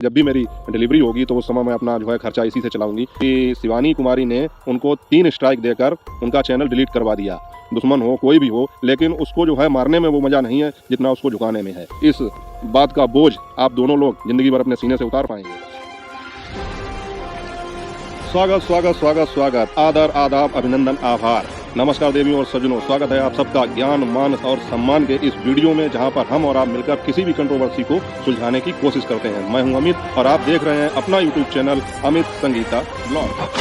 जब भी मेरी डिलीवरी होगी तो उस समय मैं अपना जो है खर्चा इसी से चलाऊंगी। कि शिवानी कुमारी ने उनको 3 स्ट्राइक देकर उनका चैनल डिलीट करवा दिया। दुश्मन हो कोई भी हो, लेकिन उसको जो है मारने में वो मजा नहीं है जितना उसको झुकाने में है। इस बात का बोझ आप दोनों लोग जिंदगी भर अपने सीने से उतार पाएंगे। स्वागत स्वागत स्वागत स्वागत, आदर आदाब, अभिनंदन, आभार, नमस्कार देवियों और सज्जनों। स्वागत है आप सबका ज्ञान, मान और सम्मान के इस वीडियो में, जहां पर हम और आप मिलकर किसी भी कंट्रोवर्सी को सुलझाने की कोशिश करते हैं। मैं हूं अमित और आप देख रहे हैं अपना YouTube channel Amit Sangeeta blog.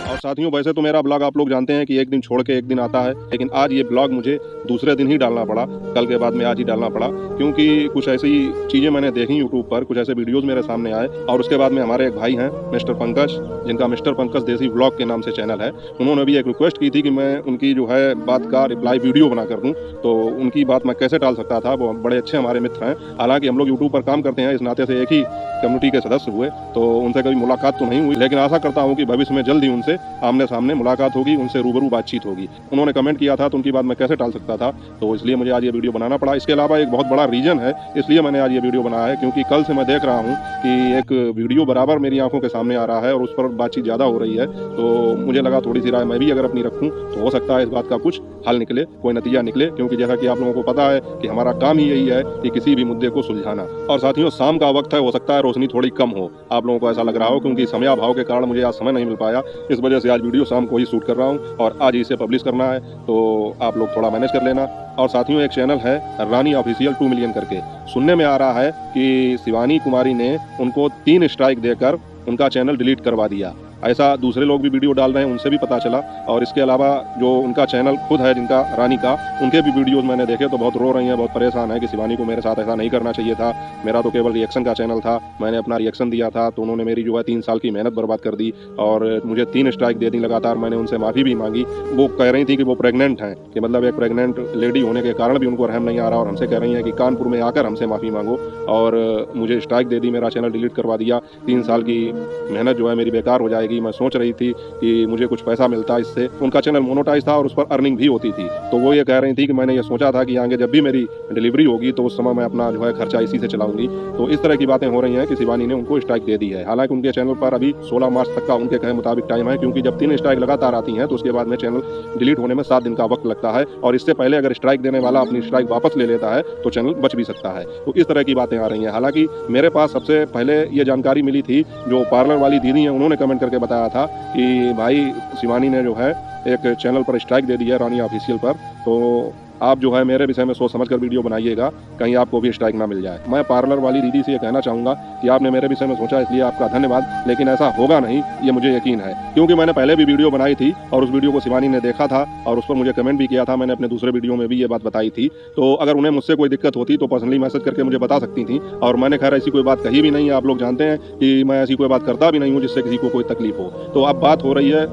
और साथियों, वैसे तो मेरा ब्लॉग आप लोग जानते हैं कि एक दिन छोड़ के एक दिन आता है, लेकिन आज ये ब्लॉग मुझे दूसरे दिन ही डालना पड़ा। कल के बाद में आज ही डालना पड़ा, क्योंकि कुछ ऐसी चीज़ें मैंने देखी यूट्यूब पर, कुछ ऐसे वीडियोस मेरे सामने आए। और उसके बाद में हमारे एक भाई हैं मिस्टर पंकज, जिनका मिस्टर पंकज देसी ब्लॉग के नाम से चैनल है, उन्होंने भी एक रिक्वेस्ट की थी कि मैं उनकी जो है बात का रिप्लाई वीडियो बना कर दूँ। तो उनकी बात मैं कैसे टाल सकता था, वो बड़े अच्छे हमारे मित्र हैं। हालांकि हम लोग यूट्यूब पर काम करते हैं, इस नाते से एक ही कम्युनिटी के सदस्य हुए, तो उनसे कभी मुलाकात तो नहीं हुई, लेकिन आशा करता हूँ कि भविष्य में जल्द ही उनसे आमने सामने मुलाकात होगी, उनसे रूबरू बातचीत होगी। उन्होंने कमेंट किया था तो उनकी बात मैं कैसे टाल सकता था, तो इसलिए मुझे आज ये वीडियो बनाना पड़ा। इसके अलावा एक बहुत बड़ा रीजन है, इसलिए मैंने आज ये वीडियो बनाया है, क्योंकि कल से मैं देख रहा हूँ कि एक वीडियो बराबर मेरी आंखों के सामने आ रहा है और उस पर बातचीत ज़्यादा हो रही है। तो मुझे लगा थोड़ी सी राय मैं भी अगर अपनी रखूँ तो हो सकता है इस बात का कुछ हल निकले, कोई नतीजा निकले, क्योंकि जैसा कि आप लोगों को पता है कि हमारा काम ही यही है कि किसी भी मुद्दे को सुलझाना। और साथियों, शाम का वक्त है, हो सकता है रोशनी थोड़ी कम हो, आप लोगों को ऐसा लग रहा हो, क्योंकि समयाभाव के कारण मुझे आज समय नहीं मिल पाया। इस वजह से आज वीडियो शाम को ही शूट कर रहा हूँ और आज ही इसे पब्लिश करना है, तो आप लोग थोड़ा मैनेज कर लेना। और साथियों, एक चैनल है रानी ऑफिशियल 2 मिलियन करके, सुनने में आ रहा है कि शिवानी कुमारी ने उनको 3 स्ट्राइक देकर उनका चैनल डिलीट करवा दिया। ऐसा दूसरे लोग भी वीडियो डाल रहे हैं, उनसे भी पता चला। और इसके अलावा जो उनका चैनल खुद है, जिनका रानी का, उनके भी वीडियोस मैंने देखे तो बहुत रो रही हैं, बहुत परेशान है कि शिवानी को मेरे साथ ऐसा नहीं करना चाहिए था। मेरा तो केवल रिएक्शन का चैनल था, मैंने अपना रिएक्शन दिया था, तो उन्होंने मेरी जो है 3 साल की मेहनत बर्बाद कर दी और मुझे 3 स्ट्राइक दे दी लगातार। मैंने उनसे माफ़ी भी मांगी। वो कह रही थी कि वो प्रेग्नेंट हैं, कि मतलब एक प्रेग्नेंट लेडी होने के कारण भी उनको रहम नहीं आ रहा, और हमसे कह रही हैं कि कानपुर में आकर हमसे माफ़ी मांगो। और मुझे स्ट्राइक दे दी, मेरा चैनल डिलीट करवा दिया। 3 साल की मेहनत जो है मेरी बेकार हो जाएगी। मैं सोच रही थी कि मुझे कुछ पैसा मिलता इससे। उनका चैनल मोनेटाइज था और उस पर अर्निंग भी होती थी। तो वो ये कह रही थी कि मैंने ये सोचा था कि आगे जब भी मेरी डिलीवरी होगी तो उस समय मैं अपना जो है खर्चा इसी से चलाऊंगी। तो इस तरह की बातें हो रही हैं कि शिवानी ने उनको स्ट्राइक दे दी है। हालांकि उनके चैनल पर अभी 16 मार्च तक का उनके कहे मुताबिक टाइम है, क्योंकि जब 3 स्ट्राइक लगातार आती हैं तो उसके बाद में चैनल डिलीट होने में 7 दिन का वक्त लगता है, और इससे पहले अगर स्ट्राइक देने वाला अपनी स्ट्राइक वापस ले लेता है तो चैनल बच भी सकता है। तो इस तरह की बातें आ रही हैं। हालांकि मेरे पास सबसे पहले ये जानकारी मिली थी, जो पार्लर वाली दीदी हैं उन्होंने कमेंट करके बताया था कि भाई शिवानी ने जो है एक चैनल पर स्ट्राइक दे दी है रानी ऑफिशियल पर, तो आप जो है मेरे विषय में सोच समझ कर वीडियो बनाइएगा, कहीं आपको भी स्ट्राइक ना मिल जाए। मैं पार्लर वाली दीदी से ये कहना चाहूँगा कि आपने मेरे विषय में सोचा, इसलिए आपका धन्यवाद, लेकिन ऐसा होगा नहीं, ये मुझे यकीन है, क्योंकि मैंने पहले भी वीडियो बनाई थी और उस वीडियो को शिवानी ने देखा था और उस पर मुझे कमेंट भी किया था। मैंने अपने दूसरे वीडियो में भी ये बात बताई थी। तो अगर उन्हें मुझसे कोई दिक्कत होती तो पर्सनली मैसेज करके मुझे बता सकती थी, और मैंने खैर ऐसी कोई बात कही भी नहीं है। आप लोग जानते हैं कि मैं ऐसी कोई बात करता भी नहीं हूँ जिससे किसी को कोई तकलीफ हो। तो अब बात हो रही है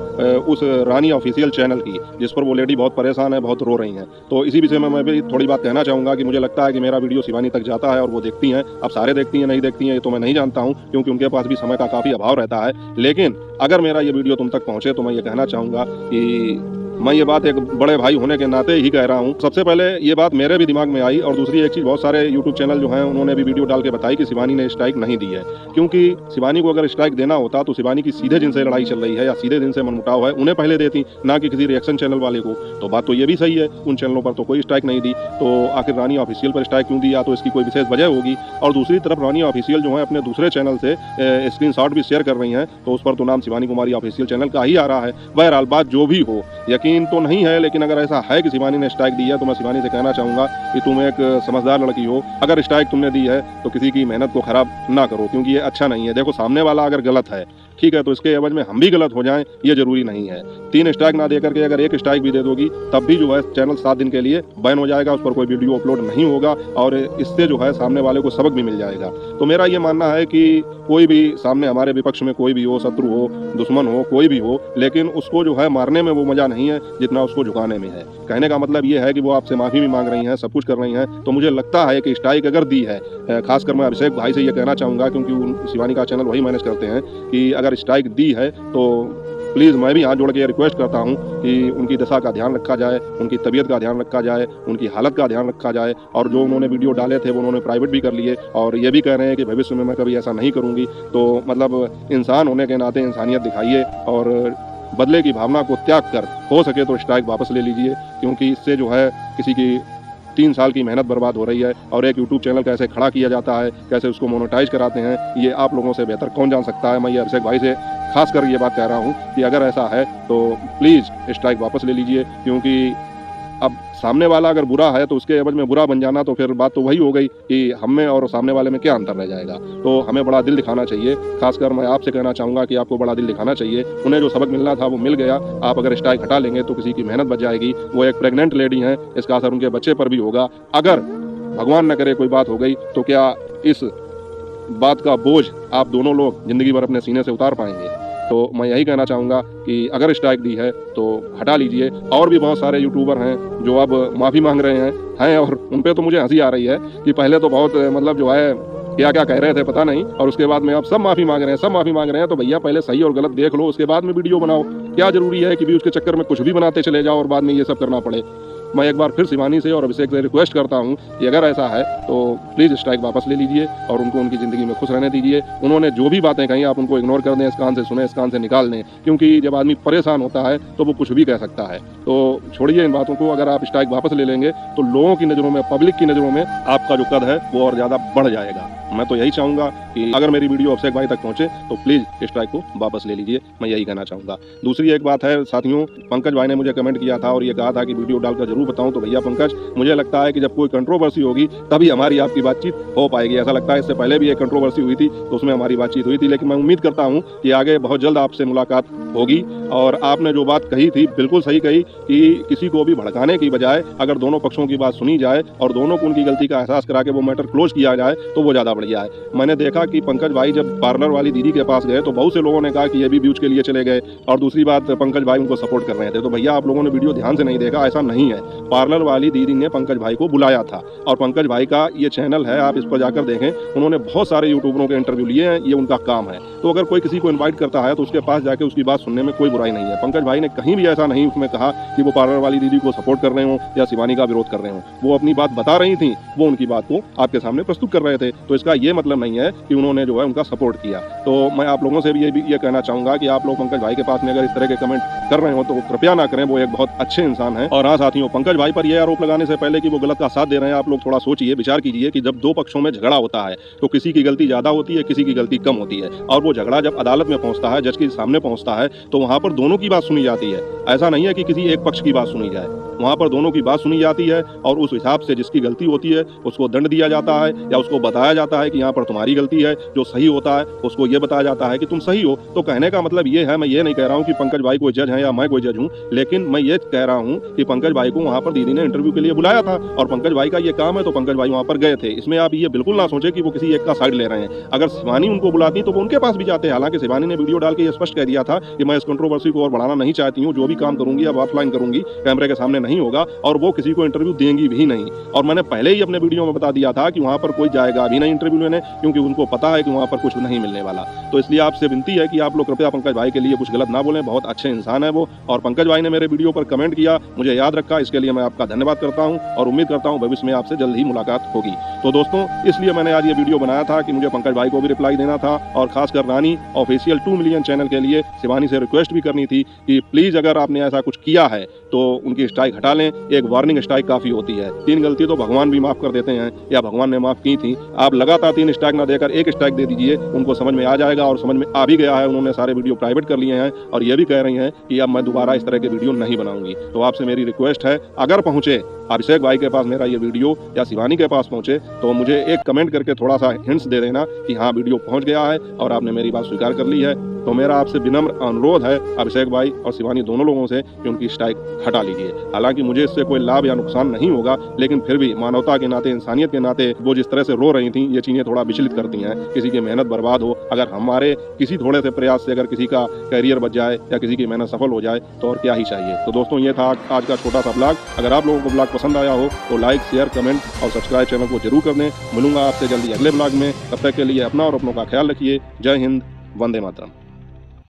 उस रानी ऑफिशियल चैनल की, जिस पर वो लेडी बहुत परेशान है, बहुत रो रही हैं। तो इसी विषय में मैं भी थोड़ी बात कहना चाहूँगा कि मुझे लगता है कि मेरा वीडियो शिवानी तक जाता है और वो देखती हैं। अब सारे देखती हैं नहीं देखती हैं ये तो मैं नहीं जानता हूँ, क्योंकि उनके पास भी समय का काफ़ी अभाव रहता है। लेकिन अगर मेरा ये वीडियो तुम तक पहुँचे तो मैं ये कहना चाहूँगा कि मैं ये बात एक बड़े भाई होने के नाते ही कह रहा हूँ। सबसे पहले ये बात मेरे भी दिमाग में आई, और दूसरी एक चीज़, बहुत सारे यूट्यूब चैनल जो हैं उन्होंने भी वीडियो डाल के बताई कि शिवानी ने स्ट्राइक नहीं दी है। क्योंकि शिवानी को अगर स्ट्राइक देना होता तो शिवानी की सीधे जिनसे लड़ाई चल रही है या सीधे जिनसे मनमुटाव है उन्हें पहले देती, ना कि किसी रिएक्शन चैनल वाले को। तो बात तो ये भी सही है, उन चैनलों पर तो कोई स्ट्राइक नहीं दी, तो आखिर रानी ऑफिशियल पर स्ट्राइक क्यों दी? या तो इसकी कोई विशेष वजह होगी। और दूसरी तरफ रानी ऑफिशियल जो है अपने दूसरे चैनल से स्क्रीनशॉट भी शेयर कर रही हैं, तो उस पर तो नाम शिवानी कुमारी ऑफिशियल चैनल का ही आ रहा है। बहरहाल बात जो भी हो, यकीन तो नहीं है, लेकिन अगर ऐसा है कि शिवानी ने स्ट्राइक दी है तो मैं शिवानी से कहना चाहूँगा कि तुम एक समझदार लड़की हो। अगर स्ट्राइक तुमने दी है तो किसी की मेहनत को खराब ना करो, क्योंकि ये अच्छा नहीं है। देखो, सामने वाला अगर गलत है, ठीक है, तो इसके एवज में हम भी गलत हो जाएं ये जरूरी नहीं है। 3 स्ट्राइक ना दे करके अगर 1 स्ट्राइक भी दे दोगी तब भी जो है चैनल 7 दिन के लिए बैन हो जाएगा, उस पर कोई वीडियो अपलोड नहीं होगा, और इससे जो है सामने वाले को सबक भी मिल जाएगा। तो मेरा ये मानना है कि कोई भी सामने हमारे विपक्ष में कोई भी हो, शत्रु हो, दुश्मन हो, कोई भी हो, लेकिन उसको जो है मारने में वो मजा नहीं है जितना उसको झुकाने में है। कहने का मतलब ये है कि वो आपसे माफी भी मांग रही हैं, सब कुछ कर रही हैं, तो मुझे लगता है कि स्ट्राइक अगर दी है, खासकर मैं अभिषेक भाई से ये कहना चाहूँगा, क्योंकि शिवानी का चैनल वही मैनेज करते हैं, कि अगर स्ट्राइक दी है तो प्लीज़ मैं भी हाथ जोड़ के रिक्वेस्ट करता हूँ कि उनकी दशा का ध्यान रखा जाए, उनकी तबीयत का ध्यान रखा जाए, उनकी हालत का ध्यान रखा जाए। और जो उन्होंने वीडियो डाले थे वो उन्होंने प्राइवेट भी कर लिए और ये भी कह रहे हैं कि भविष्य में मैं कभी ऐसा नहीं करूँगी। तो मतलब इंसान होने के नाते इंसानियत दिखाइए और बदले की भावना को त्याग कर हो सके तो स्ट्राइक वापस ले लीजिए, क्योंकि इससे जो है किसी की 3 साल की मेहनत बर्बाद हो रही है। और एक यूट्यूब चैनल कैसे खड़ा किया जाता है, कैसे उसको मोनेटाइज कराते हैं, ये आप लोगों से बेहतर कौन जान सकता है। मैं ये अभिषेक भाई से खास कर ये बात कह रहा हूँ कि अगर ऐसा है तो प्लीज़ स्ट्राइक वापस ले लीजिए, क्योंकि अब सामने वाला अगर बुरा है तो उसके एवज में बुरा बन जाना, तो फिर बात तो वही हो गई कि हम में और सामने वाले में क्या अंतर रह जाएगा। तो हमें बड़ा दिल दिखाना चाहिए। खासकर मैं आपसे कहना चाहूँगा कि आपको बड़ा दिल दिखाना चाहिए। उन्हें जो सबक मिलना था वो मिल गया। आप अगर स्ट्राइक हटा लेंगे तो किसी की मेहनत बच जाएगी। वो एक प्रेग्नेंट लेडी हैं, इसका असर उनके बच्चे पर भी होगा। अगर भगवान न करे कोई बात हो गई तो क्या इस बात का बोझ आप दोनों लोग ज़िंदगी भर अपने सीने से उतार पाएंगे? तो मैं यही कहना चाहूँगा कि अगर स्ट्राइक दी है तो हटा लीजिए। और भी बहुत सारे यूट्यूबर हैं जो अब माफ़ी मांग रहे हैं और उन पे तो मुझे हंसी आ रही है कि पहले तो बहुत मतलब जो है क्या क्या कह रहे थे पता नहीं, और उसके बाद में अब सब माफ़ी मांग रहे हैं। तो भैया पहले सही और गलत देख लो, उसके बाद में वीडियो बनाओ। क्या ज़रूरी है कि भी उसके चक्कर में कुछ भी बनाते चले जाओ और बाद में ये सब करना पड़े। मैं एक बार फिर शिवानी से और अभिषेक से रिक्वेस्ट करता हूं कि अगर ऐसा है तो प्लीज़ स्ट्राइक वापस ले लीजिए और उनको उनकी ज़िंदगी में खुश रहने दीजिए। उन्होंने जो भी बातें कही आप उनको इग्नोर कर दें, इस कान से सुने, इस कान से निकाल दें, क्योंकि जब आदमी परेशान होता है तो वो कुछ भी कह सकता है। तो छोड़िए इन बातों को। अगर आप स्ट्राइक वापस ले लेंगे तो लोगों की नज़रों में, पब्लिक की नज़रों में आपका जो कद है वो और ज़्यादा बढ़ जाएगा। मैं तो यही चाहूँगा कि अगर मेरी वीडियो अभिषेक भाई तक पहुँचे तो प्लीज़ स्ट्राइक को वापस ले लीजिए। मैं यही कहना चाहूँगा। दूसरी एक बात है साथियों, पंकज भाई ने मुझे कमेंट किया था और ये कहा था कि वीडियो डालकर जरूर बताऊँ। तो भैया पंकज, मुझे लगता है कि जब कोई कंट्रोवर्सी होगी तभी हमारी आपकी बातचीत हो पाएगी। ऐसा लगता है इससे पहले भी एक कंट्रोवर्सी हुई थी तो उसमें हमारी बातचीत हुई थी, लेकिन मैं उम्मीद करता हूँ कि आगे बहुत जल्द आपसे मुलाकात होगी। और आपने जो बात कही थी बिल्कुल सही कही कि किसी को भी भड़काने की बजाय अगर दोनों पक्षों की बात सुनी जाए और दोनों को उनकी गलती का एहसास करा के वो मैटर क्लोज किया जाए तो वो ज़्यादा बढ़िया है। मैंने देखा कि पंकज भाई जब पार्लर वाली दीदी के पास गए तो बहुत से लोगों ने कहा कि ये भी व्यूज के लिए चले गए, और दूसरी बात पंकज भाई उनको सपोर्ट कर रहे थे। तो भैया आप लोगों ने वीडियो ध्यान से नहीं देखा, ऐसा नहीं है। पार्लर वाली दीदी ने पंकज भाई को बुलाया था और पंकज भाई का ये चैनल है, आप इस पर जाकर देखें। उन्होंने बहुत सारे यूट्यूबरों के इंटरव्यू लिए हैं, ये उनका काम है। तो अगर कोई किसी को इन्वाइट करता है तो उसके पास जाके उसकी बात सुनने में कोई बुराई नहीं है। पंकज भाई ने कहीं भी ऐसा नहीं उसमें कहा कि वो पार्लर वाली दीदी को सपोर्ट कर रहे हों या शिवानी का विरोध कर रहे हों। वो अपनी बात बता रही थी, वो उनकी बात को आपके सामने प्रस्तुत कर रहे थे। तो इसका ये मतलब नहीं है कि उन्होंने जो है उनका सपोर्ट किया। तो मैं आप लोगों से भी ये कहना चाहूँगा कि आप लोग पंकज भाई के पास में अगर इस तरह के कमेंट कर रहे हो तो कृपया ना करें, वो एक बहुत अच्छे इंसान है। और हाँ साथियों, पंकज भाई पर यह आरोप लगाने से पहले कि वो गलत का साथ दे रहे हैं, आप लोग थोड़ा सोचिए, विचार कीजिए कि जब दो पक्षों में झगड़ा होता है तो किसी की गलती ज़्यादा होती है, किसी की गलती कम होती है। और वो झगड़ा जब अदालत में पहुंचता है, जज के सामने पहुंचता है, तो वहां पर दोनों की बात सुनी जाती है। ऐसा नहीं है कि किसी एक पक्ष की बात सुनी जाए, वहाँ पर दोनों की बात सुनी जाती है और उस हिसाब से जिसकी गलती होती है उसको दंड दिया जाता है या उसको बताया जाता है कि यहाँ पर तुम्हारी गलती है। जो सही होता है उसको ये बताया जाता है कि तुम सही हो। तो कहने का मतलब ये है, मैं ये नहीं कह रहा हूँ कि पंकज भाई कोई जज है या मैं कोई जज हूँ, लेकिन मैं ये कह रहा हूँ कि पंकज भाई को वहाँ पर दीदी ने इंटरव्यू के लिए बुलाया था और पंकज भाई का ये काम है तो पंकज भाई वहाँ पर गए थे। इसमें आप ये बिल्कुल ना सोचे कि वो किसी एक का साइड ले रहे हैं। अगर शिवानी उनको बुलाती तो वो उनके पास भी जाते। हालांकि शिवानी ने वीडियो डाल के ये स्पष्ट कह दिया था कि मैं इस कंट्रोवर्सी को और बढ़ाना नहीं चाहती हूँ, जो भी काम करूंगी अब ऑफलाइन करूंगी, कैमरे के सामने नहीं होगा, और वो किसी को इंटरव्यू देंगी भी नहीं। और मैंने पहले ही अपने वीडियो में बता दिया था कि वहाँ पर कोई जाएगा भी नहीं इंटरव्यू लेने, क्योंकि उनको पता है कि वहाँ पर कुछ नहीं मिलने वाला। तो इसलिए आपसे विनती है कि आप लोग कृपया पंकज भाई के लिए कुछ गलत ना बोलें, बहुत अच्छे इंसान है वो। और पंकज भाई ने मेरे वीडियो पर कमेंट किया, मुझे याद रखा, इसके लिए मैं आपका धन्यवाद करता हूँ और उम्मीद करता हूँ भविष्य में आपसे जल्द ही मुलाकात होगी। तो दोस्तों, इसलिए मैंने आज ये वीडियो बनाया था कि मुझे पंकज भाई को भी रिप्लाई देना था और खासकर रानी ऑफिशियल 2 मिलियन चैनल के लिए शिवानी से रिक्वेस्ट भी करनी थी कि प्लीज अगर आपने ऐसा कुछ किया है तो उनकी स्ट्राइक हटा लें। एक वार्निंग स्ट्राइक काफी होती है, 3 गलती तो भगवान भी माफ कर देते हैं या भगवान ने माफ की थी। आप लगातार 3 स्ट्राइक ना देकर 1 स्ट्राइक दे दीजिए, उनको समझ में आ जाएगा और समझ में आ भी गया है। उन्होंने सारे वीडियो प्राइवेट कर लिए हैं और ये भी कह रही हैं कि अब मैं दोबारा इस तरह के वीडियो नहीं बनाऊंगी। तो आपसे मेरी रिक्वेस्ट है, अगर पहुंचे अभिषेक भाई के पास मेरा ये वीडियो या शिवानी के पास पहुंचे तो मुझे एक कमेंट करके थोड़ा सा हिंट्स दे देना कि हाँ वीडियो पहुंच गया है और आपने मेरी बात स्वीकार कर ली है। तो मेरा आपसे विनम्र अनुरोध है अभिषेक भाई और शिवानी दोनों लोगों से कि उनकी स्ट्राइक हटा लीजिए। हालांकि मुझे इससे कोई लाभ या नुकसान नहीं होगा, लेकिन फिर भी मानवता के नाते, इंसानियत के नाते वो जिस तरह से रो रही थी, ये चीजें थोड़ा विचलित करती हैं। किसी की मेहनत बर्बाद हो, अगर हमारे किसी थोड़े से प्रयास से अगर किसी का करियर बच जाए या किसी की मेहनत सफल हो जाए तो और क्या ही चाहिए। तो दोस्तों, ये था आज का छोटा सा ब्लॉग। अगर आप लोगों को ब्लॉग पसंद आया हो तो लाइक, शेयर, कमेंट और सब्सक्राइब चैनल को जरूर कर दें। मिलूंगा आपसे जल्दी अगले ब्लॉग में, तब तक के लिए अपना और अपनों का ख्याल रखिए। जय हिंद, वंदे मातरम।